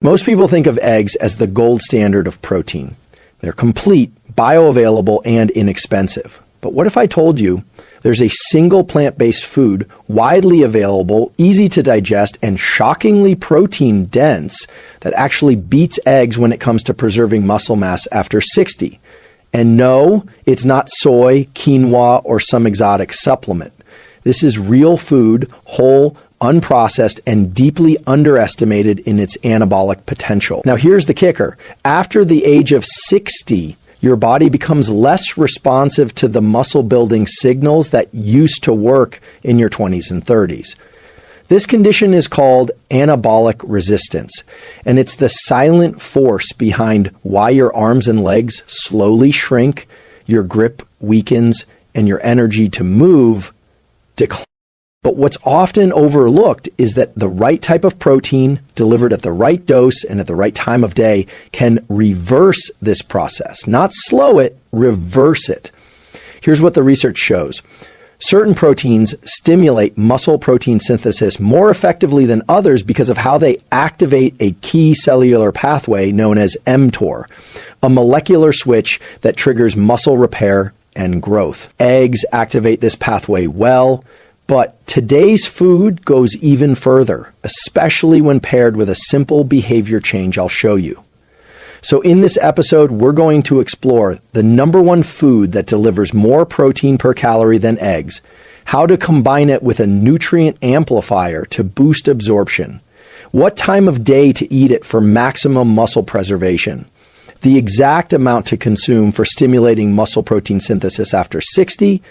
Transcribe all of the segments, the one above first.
Most people think of eggs as the gold standard of protein. They're complete, bioavailable, and inexpensive. But what if I told you there's a single plant-based food, widely available, easy to digest, and shockingly protein dense that actually beats eggs when it comes to preserving muscle mass after 60? And no, it's not soy, quinoa, or some exotic supplement. This is real food, whole, unprocessed, and deeply underestimated in its anabolic potential. Now here's the kicker. After the age of 60, your body becomes less responsive to the muscle building signals that used to work in your 20s and 30s. This condition is called anabolic resistance, and it's the silent force behind why your arms and legs slowly shrink, your grip weakens, and your energy to move declines. But what's often overlooked is that the right type of protein delivered at the right dose and at the right time of day can reverse this process. Not slow it, reverse it. Here's what the research shows. Certain proteins stimulate muscle protein synthesis more effectively than others because of how they activate a key cellular pathway known as mTOR, a molecular switch that triggers muscle repair and growth. Eggs activate this pathway well. But today's food goes even further, especially when paired with a simple behavior change I'll show you. So in this episode, we're going to explore the number one food that delivers more protein per calorie than eggs, how to combine it with a nutrient amplifier to boost absorption, what time of day to eat it for maximum muscle preservation, the exact amount to consume for stimulating muscle protein synthesis after 60,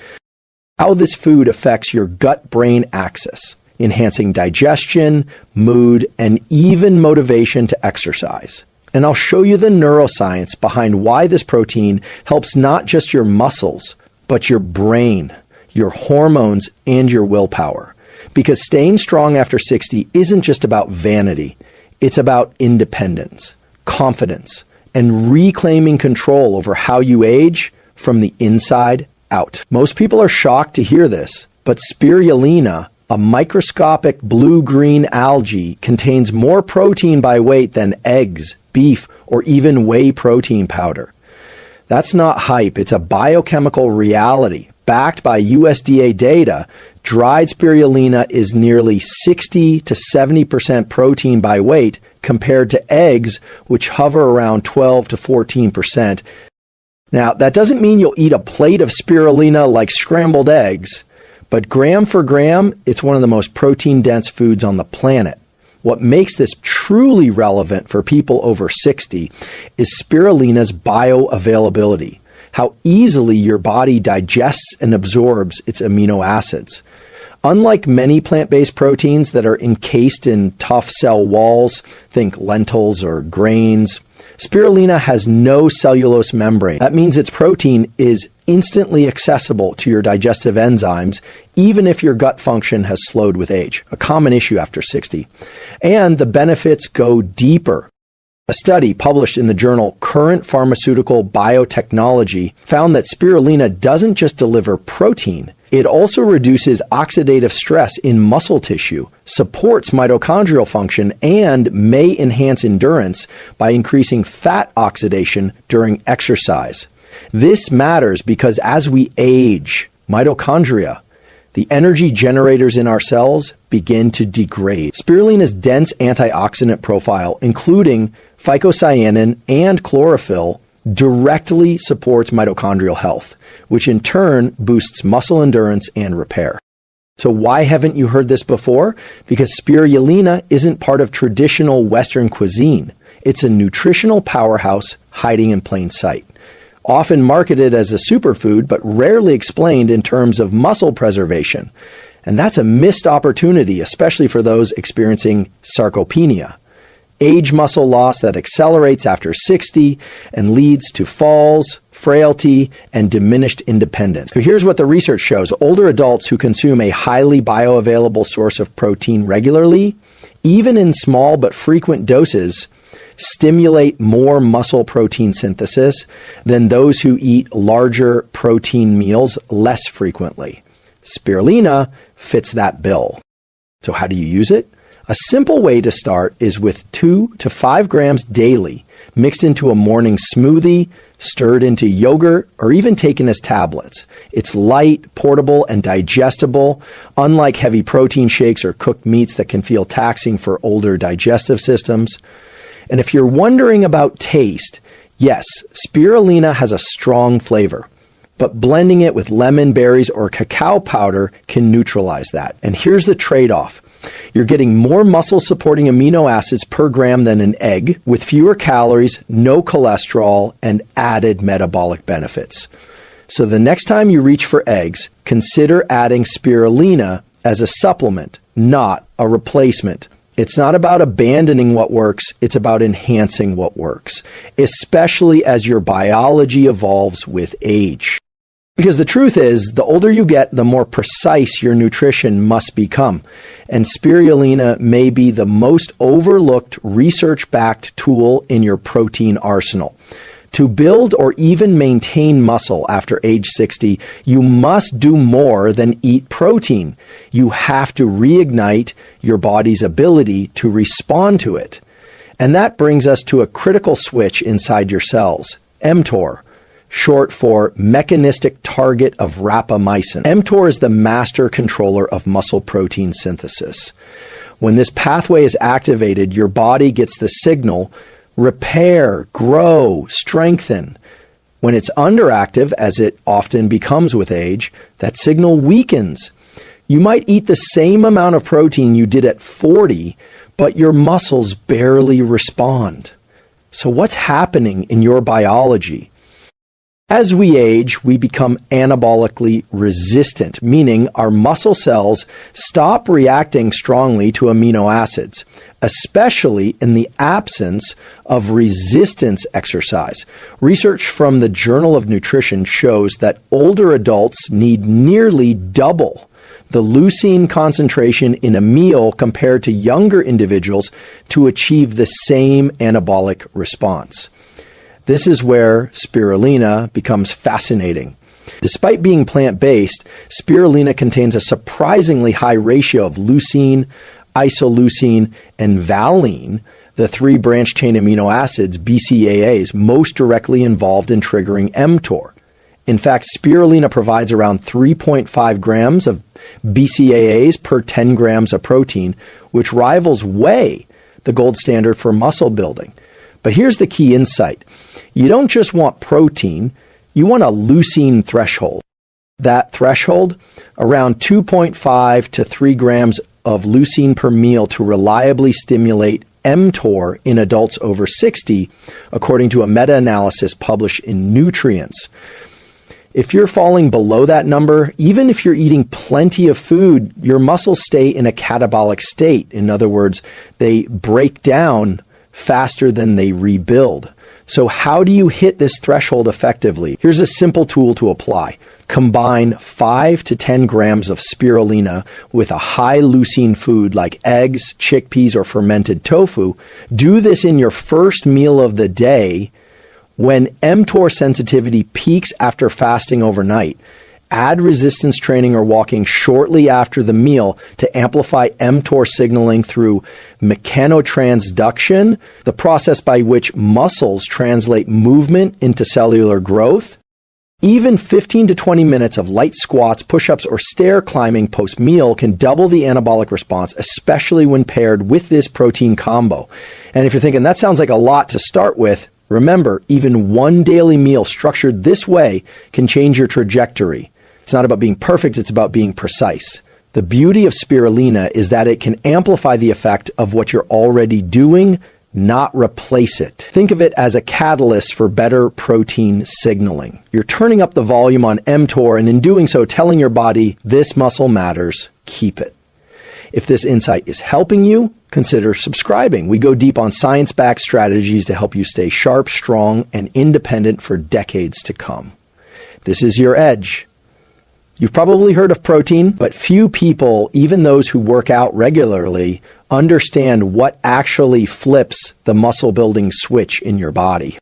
how this food affects your gut-brain axis, enhancing digestion, mood, and even motivation to exercise. And I'll show you the neuroscience behind why this protein helps not just your muscles, but your brain, your hormones, and your willpower. Because staying strong after 60 isn't just about vanity. It's about independence, confidence, and reclaiming control over how you age from the inside out. Most people are shocked to hear this, but spirulina, a microscopic blue-green algae, contains more protein by weight than eggs, beef, or even whey protein powder. That's not hype. It's a biochemical reality. Backed by USDA data, dried spirulina is nearly 60 to 70% protein by weight compared to eggs, which hover around 12 to 14%. Now, that doesn't mean you'll eat a plate of spirulina like scrambled eggs, but gram for gram, it's one of the most protein-dense foods on the planet. What makes this truly relevant for people over 60 is spirulina's bioavailability, how easily your body digests and absorbs its amino acids. Unlike many plant-based proteins that are encased in tough cell walls, think lentils or grains, spirulina has no cellulose membrane. That means its protein is instantly accessible to your digestive enzymes, even if your gut function has slowed with age, a common issue after 60. And the benefits go deeper. A study published in the journal Current Pharmaceutical Biotechnology found that spirulina doesn't just deliver protein, it also reduces oxidative stress in muscle tissue, supports mitochondrial function, and may enhance endurance by increasing fat oxidation during exercise. This matters because as we age, mitochondria, the energy generators in our cells, begin to degrade. Spirulina's dense antioxidant profile, including phycocyanin and chlorophyll, directly supports mitochondrial health, which in turn boosts muscle endurance and repair. So why haven't you heard this before? Because spirulina isn't part of traditional Western cuisine. It's a nutritional powerhouse hiding in plain sight. Often marketed as a superfood, but rarely explained in terms of muscle preservation. And that's a missed opportunity, especially for those experiencing sarcopenia, age muscle loss that accelerates after 60 and leads to falls, frailty, and diminished independence. So here's what the research shows. Older adults who consume a highly bioavailable source of protein regularly, even in small but frequent doses, stimulate more muscle protein synthesis than those who eat larger protein meals less frequently. Spirulina fits that bill. So how do you use it? A simple way to start is with 2 to 5 grams daily, mixed into a morning smoothie, stirred into yogurt, or even taken as tablets. It's light, portable, and digestible, unlike heavy protein shakes or cooked meats that can feel taxing for older digestive systems. And if you're wondering about taste, yes, spirulina has a strong flavor, but blending it with lemon, berries, or cacao powder can neutralize that. And here's the trade-off. You're getting more muscle-supporting amino acids per gram than an egg, with fewer calories, no cholesterol, and added metabolic benefits. So the next time you reach for eggs, consider adding spirulina as a supplement, not a replacement. It's not about abandoning what works, it's about enhancing what works, especially as your biology evolves with age. Because the truth is, the older you get, the more precise your nutrition must become. And spirulina may be the most overlooked, research-backed tool in your protein arsenal. To build or even maintain muscle after age 60, you must do more than eat protein. You have to reignite your body's ability to respond to it. And that brings us to a critical switch inside your cells, mTOR, short for mechanistic target of rapamycin. mTOR is the master controller of muscle protein synthesis. When this pathway is activated, your body gets the signal, repair, grow, strengthen. When it's underactive, as it often becomes with age, that signal weakens. You might eat the same amount of protein you did at 40, but your muscles barely respond. So what's happening in your biology? As we age, we become anabolically resistant, meaning our muscle cells stop reacting strongly to amino acids, especially in the absence of resistance exercise. Research from the Journal of Nutrition shows that older adults need nearly double the leucine concentration in a meal compared to younger individuals to achieve the same anabolic response. This is where spirulina becomes fascinating. Despite being plant-based, spirulina contains a surprisingly high ratio of leucine, isoleucine, and valine, the 3 branched-chain amino acids, BCAAs, most directly involved in triggering mTOR. In fact, spirulina provides around 3.5 grams of BCAAs per 10 grams of protein, which rivals way the gold standard for muscle building. But here's the key insight. You don't just want protein, you want a leucine threshold. That threshold, around 2.5 to 3 grams of leucine per meal to reliably stimulate mTOR in adults over 60, according to a meta-analysis published in Nutrients. If you're falling below that number, even if you're eating plenty of food, your muscles stay in a catabolic state. In other words, they break down faster than they rebuild. So how do you hit this threshold effectively? Here's a simple tool to apply. Combine 5 to 10 grams of spirulina with a high leucine food like eggs, chickpeas, or fermented tofu. Do this in your first meal of the day when mTOR sensitivity peaks after fasting overnight. Add resistance training or walking shortly after the meal to amplify mTOR signaling through mechanotransduction, the process by which muscles translate movement into cellular growth. Even 15 to 20 minutes of light squats, push-ups, or stair climbing post-meal can double the anabolic response, especially when paired with this protein combo. And if you're thinking, that sounds like a lot to start with, remember, even one daily meal structured this way can change your trajectory. It's not about being perfect, it's about being precise. The beauty of spirulina is that it can amplify the effect of what you're already doing, not replace it. Think of it as a catalyst for better protein signaling. You're turning up the volume on mTOR, and in doing so, telling your body, this muscle matters, keep it. If this insight is helping you, consider subscribing. We go deep on science-backed strategies to help you stay sharp, strong, and independent for decades to come. This is your edge. You've probably heard of protein, but few people, even those who work out regularly, understand what actually flips the muscle building switch in your body.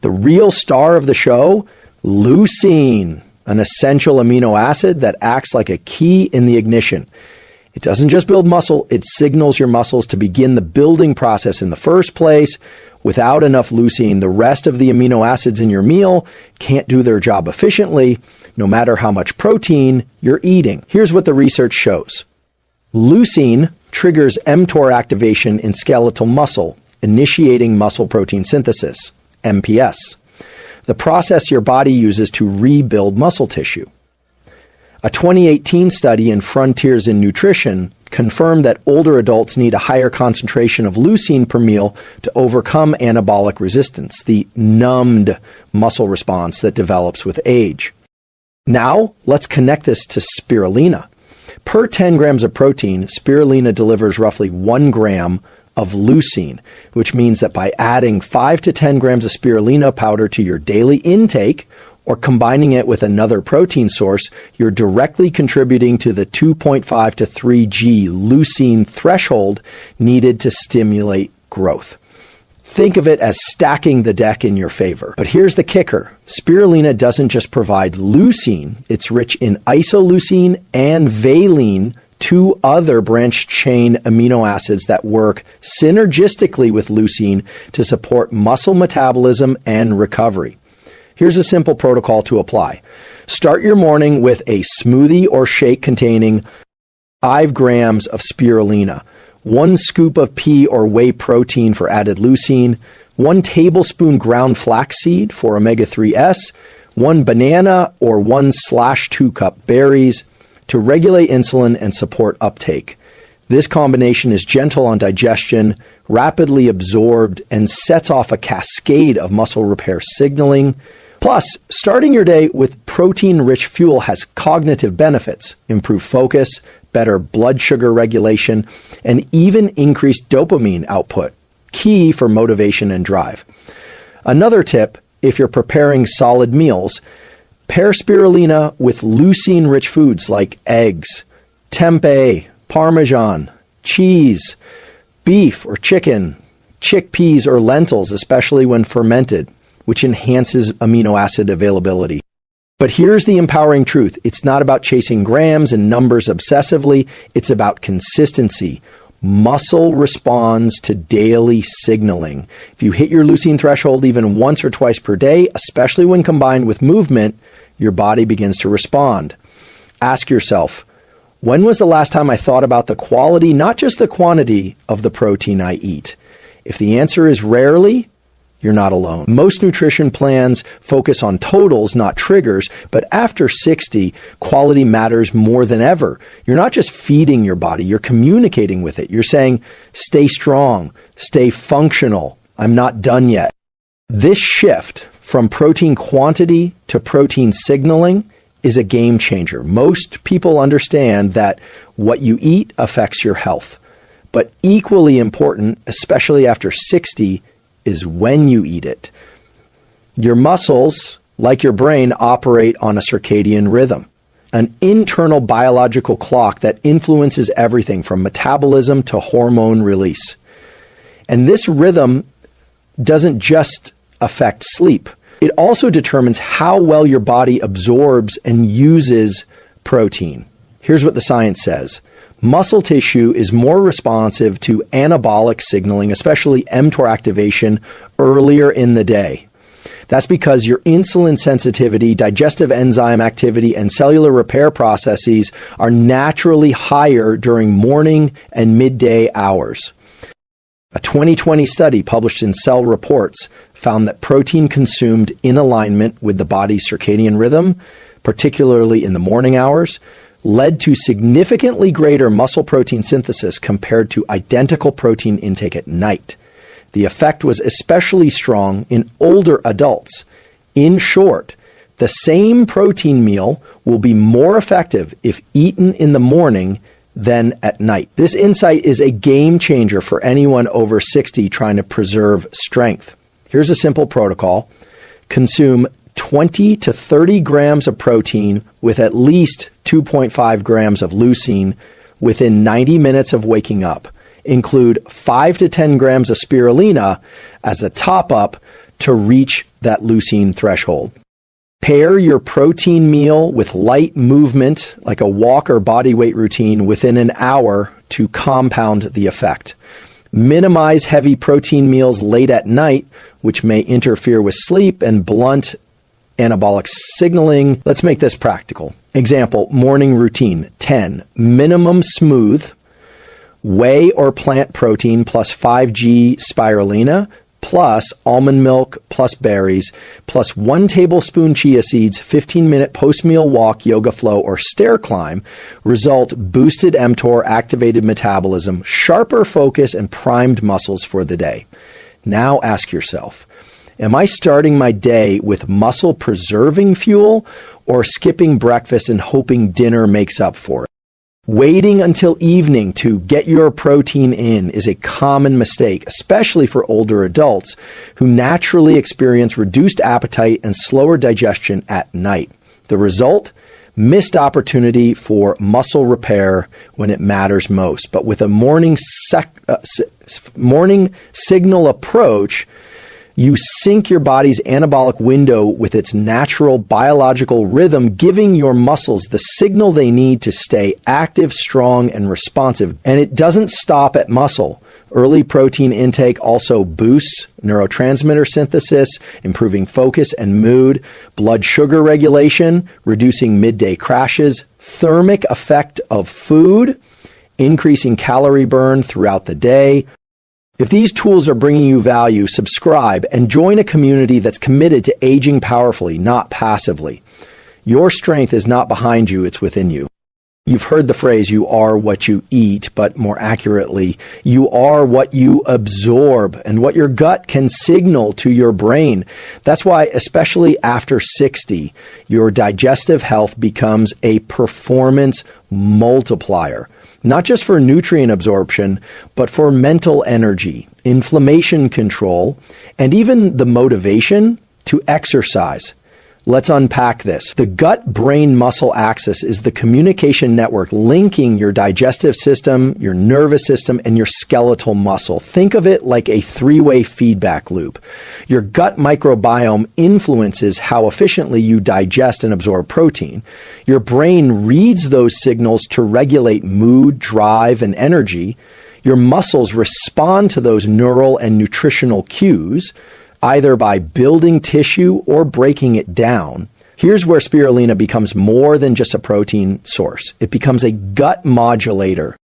The real star of the show, leucine, an essential amino acid that acts like a key in the ignition. It doesn't just build muscle, it signals your muscles to begin the building process in the first place. Without enough leucine, the rest of the amino acids in your meal can't do their job efficiently, no matter how much protein you're eating. Here's what the research shows. Leucine triggers mTOR activation in skeletal muscle, initiating muscle protein synthesis, MPS, the process your body uses to rebuild muscle tissue. A 2018 study in Frontiers in Nutrition confirmed that older adults need a higher concentration of leucine per meal to overcome anabolic resistance, the numbed muscle response that develops with age. Now, let's connect this to spirulina. Per 10 grams of protein, spirulina delivers roughly 1 gram of leucine, which means that by adding 5 to 10 grams of spirulina powder to your daily intake, or combining it with another protein source, you're directly contributing to the 2.5 to 3G leucine threshold needed to stimulate growth. Think of it as stacking the deck in your favor. But here's the kicker. Spirulina doesn't just provide leucine, it's rich in isoleucine and valine, 2 other branched chain amino acids that work synergistically with leucine to support muscle metabolism and recovery. Here's a simple protocol to apply. Start your morning with a smoothie or shake containing 5 grams of spirulina, 1 scoop of pea or whey protein for added leucine, 1 tablespoon ground flaxseed for omega-3s, 1 banana or 1/2 cup berries to regulate insulin and support uptake. This combination is gentle on digestion, rapidly absorbed, and sets off a cascade of muscle repair signaling. Plus, starting your day with protein-rich fuel has cognitive benefits, improved focus, better blood sugar regulation, and even increased dopamine output, key for motivation and drive. Another tip, if you're preparing solid meals, pair spirulina with leucine-rich foods like eggs, tempeh, parmesan, cheese, beef or chicken, chickpeas or lentils, especially when fermented, which enhances amino acid availability. But here's the empowering truth. It's not about chasing grams and numbers obsessively. It's about consistency. Muscle responds to daily signaling. If you hit your leucine threshold even once or twice per day, especially when combined with movement, your body begins to respond. Ask yourself, when was the last time I thought about the quality, not just the quantity, of the protein I eat? If the answer is rarely, you're not alone. Most nutrition plans focus on totals, not triggers, but after 60, quality matters more than ever. You're not just feeding your body, you're communicating with it. You're saying, stay strong, stay functional, I'm not done yet. This shift from protein quantity to protein signaling is a game changer. Most people understand that what you eat affects your health. But equally important, especially after 60, is when you eat it. Your muscles, like your brain, operate on a circadian rhythm, an internal biological clock that influences everything from metabolism to hormone release. And this rhythm doesn't just affect sleep. It also determines how well your body absorbs and uses protein. Here's what the science says. Muscle tissue is more responsive to anabolic signaling, especially mTOR activation, earlier in the day. That's because your insulin sensitivity, digestive enzyme activity, and cellular repair processes are naturally higher during morning and midday hours. A 2020 study published in Cell Reports found that protein consumed in alignment with the body's circadian rhythm, particularly in the morning hours, led to significantly greater muscle protein synthesis compared to identical protein intake at night. The effect was especially strong in older adults. In short, the same protein meal will be more effective if eaten in the morning than at night. This insight is a game changer for anyone over 60 trying to preserve strength. Here's a simple protocol. Consume 20 to 30 grams of protein with at least 2.5 grams of leucine within 90 minutes of waking up. Include 5 to 10 grams of spirulina as a top-up to reach that leucine threshold. Pair your protein meal with light movement, like a walk or body weight routine, within an hour to compound the effect. Minimize heavy protein meals late at night, which may interfere with sleep and blunt anabolic signaling. Let's make this practical. Example, morning routine. 10, minimum smooth, whey or plant protein plus 5G spirulina, plus almond milk, plus berries, plus 1 tablespoon chia seeds, 15-minute post-meal walk, yoga flow, or stair climb. Result, boosted mTOR, activated metabolism, sharper focus, and primed muscles for the day. Now ask yourself, am I starting my day with muscle-preserving fuel or skipping breakfast and hoping dinner makes up for it? Waiting until evening to get your protein in is a common mistake, especially for older adults who naturally experience reduced appetite and slower digestion at night. The result? Missed opportunity for muscle repair when it matters most. But with a morning signal approach, you sync your body's anabolic window with its natural biological rhythm, giving your muscles the signal they need to stay active, strong, and responsive. And it doesn't stop at muscle. Early protein intake also boosts neurotransmitter synthesis, improving focus and mood, blood sugar regulation, reducing midday crashes, thermic effect of food, increasing calorie burn throughout the day. If these tools are bringing you value, subscribe and join a community that's committed to aging powerfully, not passively. Your strength is not behind you, it's within you. You've heard the phrase, you are what you eat, but more accurately, you are what you absorb and what your gut can signal to your brain. That's why, especially after 60, your digestive health becomes a performance multiplier. Not just for nutrient absorption, but for mental energy, inflammation control, and even the motivation to exercise. Let's unpack this. The gut-brain-muscle axis is the communication network linking your digestive system, your nervous system, and your skeletal muscle. Think of it like a three-way feedback loop. Your gut microbiome influences how efficiently you digest and absorb protein. Your brain reads those signals to regulate mood, drive, and energy. Your muscles respond to those neural and nutritional cues, either by building tissue or breaking it down. Here's where spirulina becomes more than just a protein source. It becomes a gut modulator.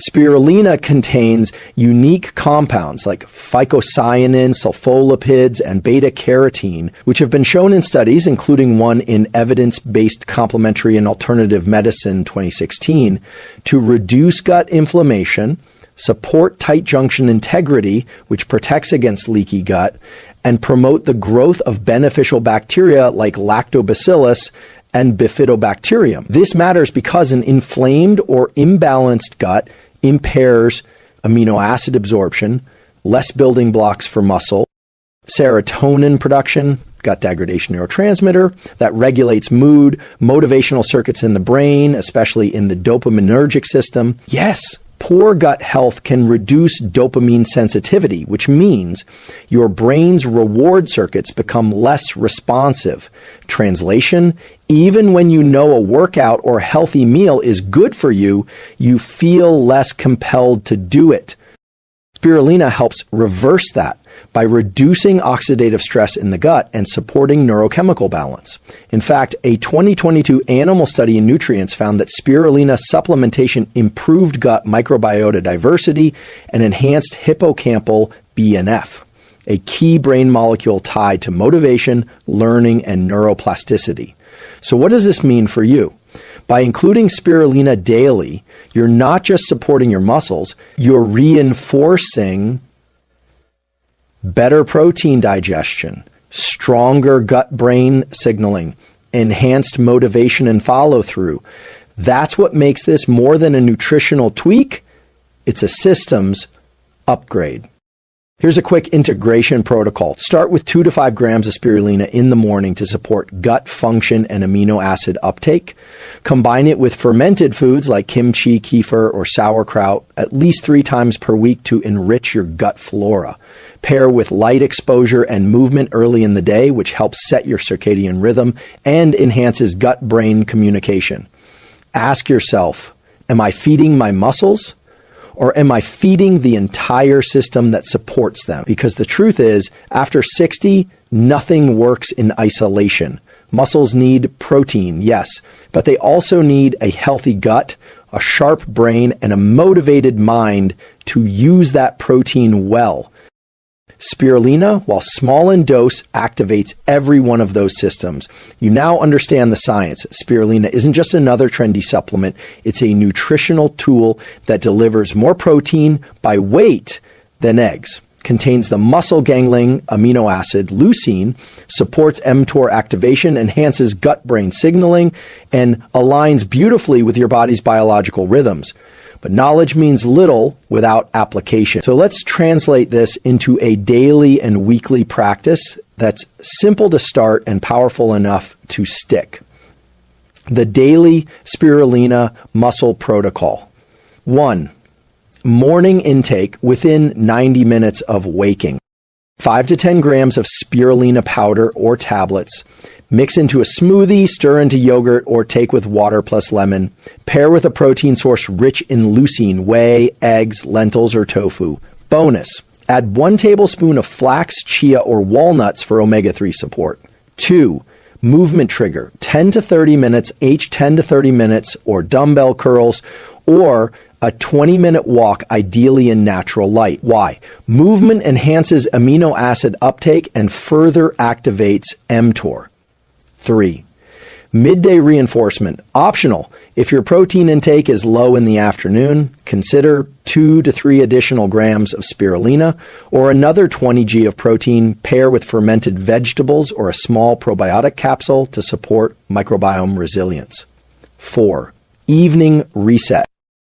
Spirulina contains unique compounds like phycocyanin, sulfolipids, and beta-carotene, which have been shown in studies, including one in Evidence-Based Complementary and Alternative Medicine 2016, to reduce gut inflammation, support tight junction integrity, which protects against leaky gut, and promote the growth of beneficial bacteria like lactobacillus and bifidobacterium. This matters because an inflamed or imbalanced gut impairs amino acid absorption, less building blocks for muscle, serotonin production, gut degradation neurotransmitter that regulates mood, motivational circuits in the brain, especially in the dopaminergic system. Yes, poor gut health can reduce dopamine sensitivity, which means your brain's reward circuits become less responsive. Translation, even when you know a workout or healthy meal is good for you, you feel less compelled to do it. Spirulina helps reverse that by reducing oxidative stress in the gut and supporting neurochemical balance. In fact, a 2022 animal study in Nutrients found that spirulina supplementation improved gut microbiota diversity and enhanced hippocampal BNF, a key brain molecule tied to motivation, learning, and neuroplasticity. So what does this mean for you? By including spirulina daily, you're not just supporting your muscles, you're reinforcing better protein digestion, stronger gut-brain signaling, enhanced motivation and follow-through. That's what makes this more than a nutritional tweak. It's a systems upgrade. Here's a quick integration protocol. Start with 2 to 5 grams of spirulina in the morning to support gut function and amino acid uptake. Combine it with fermented foods like kimchi, kefir, or sauerkraut at least 3 times per week to enrich your gut flora. Pair with light exposure and movement early in the day, which helps set your circadian rhythm and enhances gut-brain communication. Ask yourself, am I feeding my muscles? Or am I feeding the entire system that supports them? Because the truth is, after 60, nothing works in isolation. Muscles need protein, yes, but they also need a healthy gut, a sharp brain, and a motivated mind to use that protein well. Spirulina, while small in dose, activates every one of those systems. You now understand the science. Spirulina isn't just another trendy supplement. It's a nutritional tool that delivers more protein by weight than eggs. Contains the muscle gangling amino acid leucine, supports mTOR activation, enhances gut-brain signaling, and aligns beautifully with your body's biological rhythms. But knowledge means little without application. So let's translate this into a daily and weekly practice that's simple to start and powerful enough to stick. The daily spirulina muscle protocol. 1. Morning intake within 90 minutes of waking. 5 to 10 grams of spirulina powder or tablets. Mix into a smoothie, stir into yogurt, or take with water plus lemon. Pair with a protein source rich in leucine, whey, eggs, lentils, or tofu. Bonus, add 1 tablespoon of flax, chia, or walnuts for omega-3 support. 2. Movement trigger, 10 to 30 minutes, each 10 to 30 minutes, or dumbbell curls, or a 20-minute walk, ideally in natural light. Why? Movement enhances amino acid uptake and further activates mTOR. 3. Midday reinforcement. Optional. If your protein intake is low in the afternoon, consider 2 to 3 additional grams of spirulina or another 20 g of protein. Pair with fermented vegetables or a small probiotic capsule to support microbiome resilience. 4. Evening reset.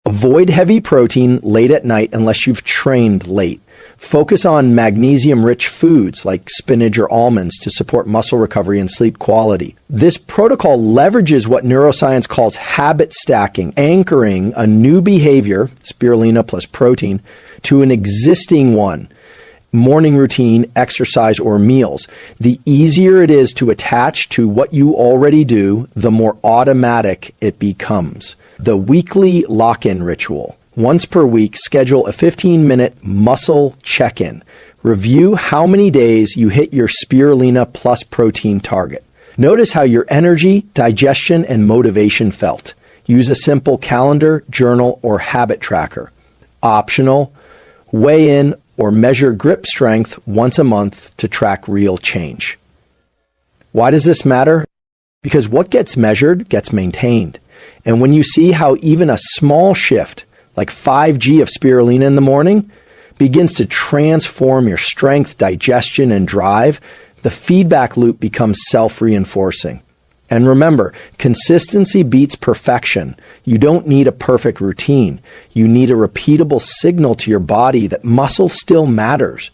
Avoid heavy protein late at night unless you've trained late. Focus on magnesium-rich foods like spinach or almonds to support muscle recovery and sleep quality. This protocol leverages what neuroscience calls habit stacking, anchoring a new behavior, spirulina plus protein, to an existing one, morning routine, exercise, or meals. The easier it is to attach to what you already do, the more automatic it becomes. The weekly lock-in ritual. Once per week, schedule a 15-minute muscle check-in. Review how many days you hit your spirulina plus protein target. Notice how your energy, digestion, and motivation felt. Use a simple calendar, journal, or habit tracker. Optional, weigh in or measure grip strength once a month to track real change. Why does this matter? Because what gets measured gets maintained. And when you see how even a small shift, like 5 g of spirulina in the morning, begins to transform your strength, digestion, and drive, the feedback loop becomes self-reinforcing. And remember, consistency beats perfection. You don't need a perfect routine. You need a repeatable signal to your body that muscle still matters,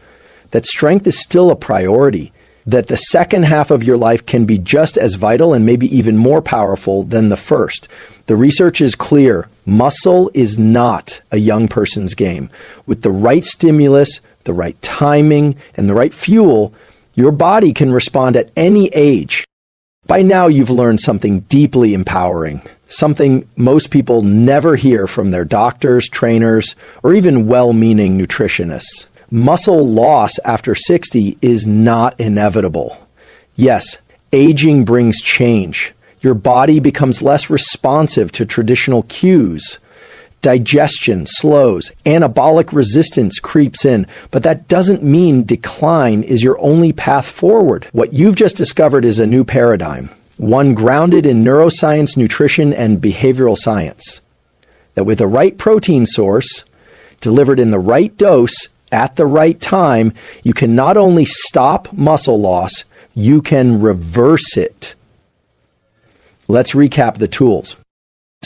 that strength is still a priority, that the second half of your life can be just as vital and maybe even more powerful than the first. The research is clear. Muscle is not a young person's game. With the right stimulus, the right timing, and the right fuel, your body can respond at any age. By now, you've learned something deeply empowering, something most people never hear from their doctors, trainers, or even well-meaning nutritionists. Muscle loss after 60 is not inevitable. Yes, aging brings change. Your body becomes less responsive to traditional cues. Digestion slows, anabolic resistance creeps in, but that doesn't mean decline is your only path forward. What you've just discovered is a new paradigm, one grounded in neuroscience, nutrition, and behavioral science. That with the right protein source, delivered in the right dose, at the right time, you can not only stop muscle loss, you can reverse it. Let's recap the tools.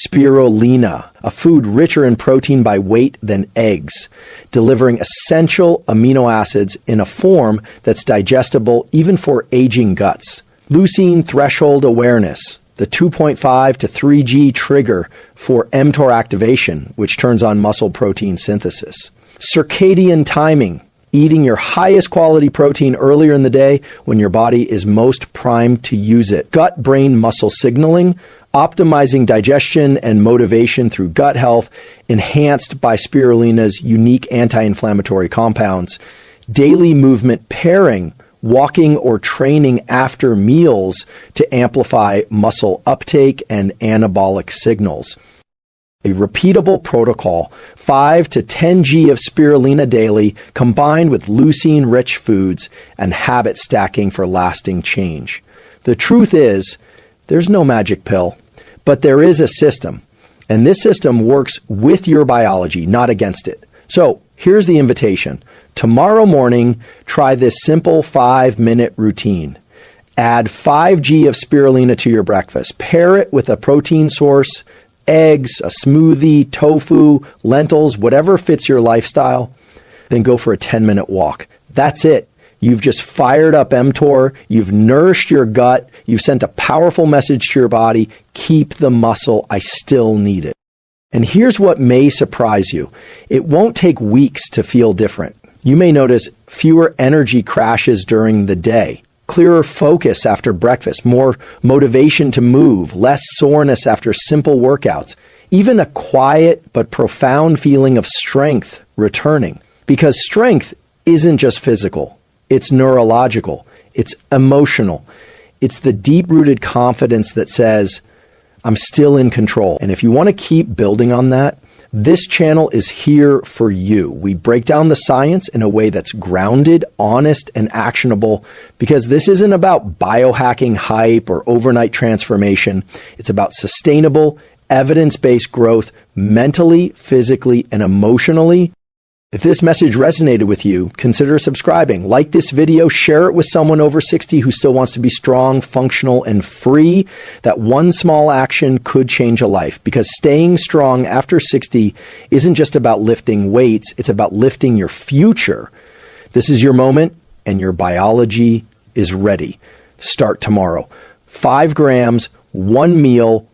spirulina, a food richer in protein by weight than eggs, delivering essential amino acids in a form that's digestible even for aging guts. Leucine threshold awareness, the 2.5 to 3G trigger for mTOR activation, which turns on muscle protein synthesis. Circadian timing, eating your highest quality protein earlier in the day when your body is most primed to use it. Gut-brain muscle signaling, optimizing digestion and motivation through gut health, enhanced by spirulina's unique anti-inflammatory compounds. Daily movement pairing, walking or training after meals to amplify muscle uptake and anabolic signals. A repeatable protocol, 5 to 10 G of spirulina daily, combined with leucine-rich foods and habit stacking for lasting change. The truth is, there's no magic pill, but there is a system, and this system works with your biology, not against it. So here's the invitation. Tomorrow morning, try this simple 5-minute routine. Add 5G of spirulina to your breakfast. Pair it with a protein source, eggs, a smoothie, tofu, lentils, whatever fits your lifestyle. Then go for a 10-minute walk. That's it. You've just fired up mTOR. You've nourished your gut. You've sent a powerful message to your body. Keep the muscle. I still need it. And here's what may surprise you. It won't take weeks to feel different. You may notice fewer energy crashes during the day, clearer focus after breakfast, more motivation to move, less soreness after simple workouts, even a quiet but profound feeling of strength returning. Because strength isn't just physical, it's neurological, it's emotional. It's the deep-rooted confidence that says, I'm still in control. And if you want to keep building on that, this channel is here for you. We break down the science in a way that's grounded, honest, and actionable, because this isn't about biohacking hype or overnight transformation. It's about sustainable, evidence-based growth mentally, physically, and emotionally. If this message resonated with you, consider subscribing. Like this video, share it with someone over 60 who still wants to be strong, functional, and free. That one small action could change a life, because staying strong after 60 isn't just about lifting weights, it's about lifting your future. This is your moment, and your biology is ready. Start tomorrow. 5 grams, 1 meal,